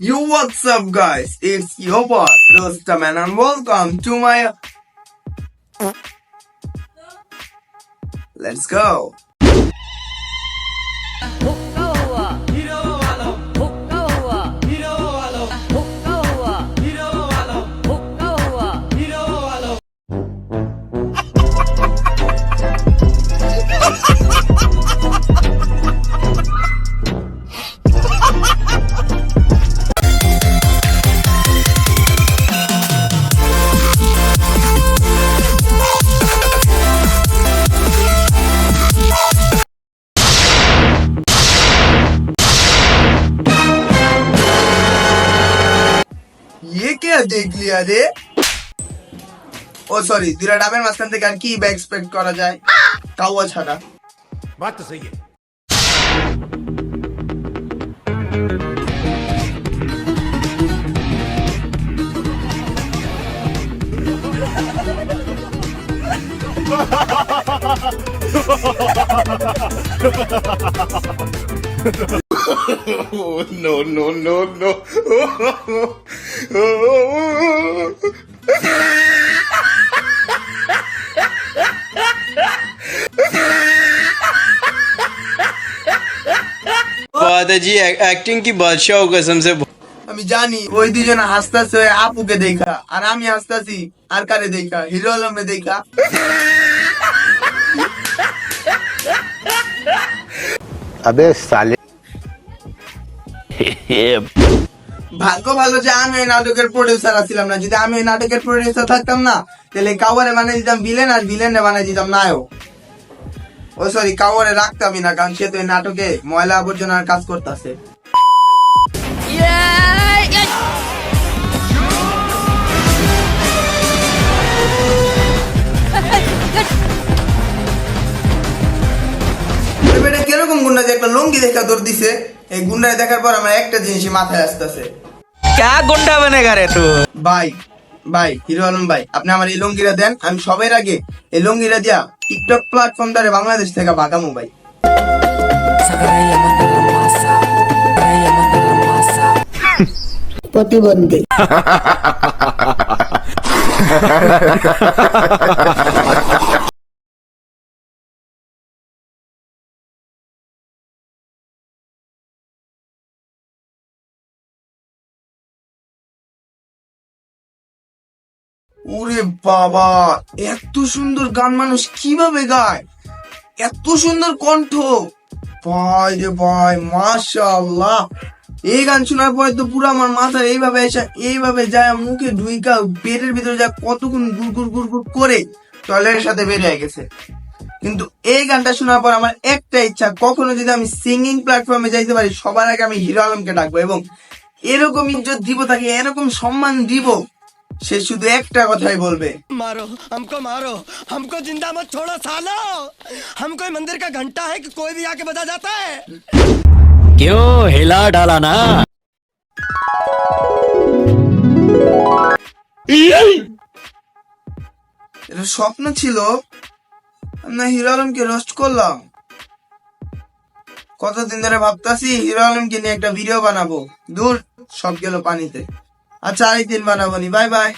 Yo, what's up, guys? It's your boy, Rostam, and welcome to my. Let's go. ये क्या देख लिया रे? ओ सॉरी, দুইটা ডাবের মাঝখান থেকে আর কি এক্সপেক্ট করা যায় কাওয়া ছাড়া। बात तो सही है। Oh, no, no, no, no. जी एक्टिंग की बादशाह हो कसम से। আমি জানি ওই দুজনে হাসতাছে ওই আপুকে দেখা, আর আমি হাসতাছি আর কারে দেখা? হিরো আলমে দেখা। अबे साले ভাগ্য ভালো যে আমি ওই নাটকের প্রডিউসার ছিলাম না। যদি আমি ওই নাটকের প্রডিউসার থাকতাম না, তাহলে কাওয়ারে বানিয়ে দিতাম ভিলেন আর ভিলেনে বানিয়ে দিতাম নায়ক। ও সরি, কাওয়ারে রাখতামই না, কারণ সে তো এই নাটকে ময়লা আবর্জনার কাজ করতেছে। এটা কিরকম গুন্ডা যে একটা লুঙ্গি দেখা দৌড় দিছে? এই গুন্ডা দেখার পর আমার একটা জিনিসই মাথায় আসতেছে, क्या गुंडा बनेगा रे तू? ভাই ভাই হিরো আলম ভাই, আপনি আমার এই লুঙ্গিটা দেন, আমি সবার আগে এই লুঙ্গিটা দিয়া টিকটক প্ল্যাটফর্ম দ্বারা বাংলাদেশ থেকে ভাগামু ভাই। প্রতিবন্ধী ওরে বাবা, এত সুন্দর গান মানুষ কিভাবে গায়? এত সুন্দর কণ্ঠ, ভাই রে ভাই, মাশাআল্লাহ। এই গান শোনার পরে তো পুরো আমার মাথা এইভাবে যায় মুখে ঢুইকা পেটের ভিতরে যায় কতক্ষণ গুড় গুড় করে টয়লেটের সাথে বেরিয়ে গেছে। কিন্তু এই গানটা শোনার পর আমার একটা ইচ্ছা, কখনো যদি আমি সিঙ্গিং প্ল্যাটফর্মে যাইতে পারি, সবার আগে আমি হিরো আলমকে ডাকবো এবং এরকম ইজ্জত দিব তাকে, এরকম সম্মান দিব, সে শুধু একটা কথাই বলবে, मारो हमको जिंदा मत छोड़ो सालो। हम कोई मंदिर का घंटा है कि कोई भी आके बजा जाता है। क्यों हिला डाला ना? এটা স্বপ্ন ছিল না? হিরো আলমকে রোস্ট করলাম। কতদিন ধরে ভাবতাছি হিরো আলমকে নিয়ে একটা ভিডিও বানাবো, দূর সব গেল পানিতে। আচ্ছা, আরেকদিন বানাবো নি। Bye bye.